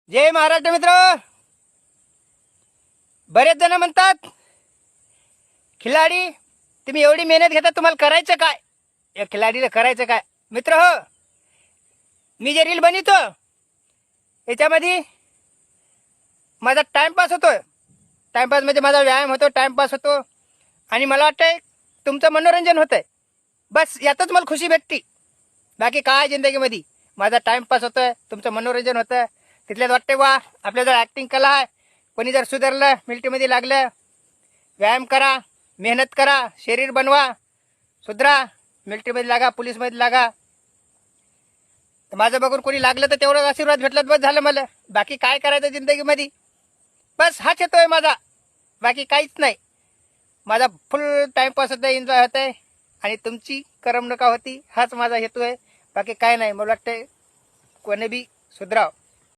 जय महाराष्ट्र मित्र. बरेच जण म्हणतात खिलाडी तुम्ही एवढी मेहनत घेता तुम्हाला करायचं काय, या खिलाडीला करायचं काय. मित्र हो, मी जे रील बनवतो याच्यामध्ये माझा टाइमपास होतोय. टाइमपास म्हणजे माझा व्यायाम होतो, टाइमपास होतो आणि मला वाटतंय तुमचं मनोरंजन होतंय. बस यातच मला खुशी भेटते. बाकी काय जिंदगीमध्ये माझा टाइमपास होतोय, तुमचं मनोरंजन होतं. तिथल्याच वाटते वा आपल्याजवळ ॲक्टिंग कला आहे. कोणी जर सुधारलं, मिलिटरीमध्ये लागलं, व्यायाम करा, मेहनत करा, शरीर बनवा, सुधरा, मिलिटरीमध्ये लागा, पोलीसमध्ये लागा. तर माझं बघून कोणी लागलं तर तेवढाच आशीर्वाद भेटला बस झालं मला. बाकी काय करायचं जिंदगीमध्ये, बस हाच येतोय माझा. बाकी काहीच नाही. माझा फुल टाइमपास होतोय, एन्जॉय होतंय आणि तुमची करमणुका होती, हाच माझा हेतू आहे. बाकी काय नाही. मला वाटतंय कोणी बी सुधराव.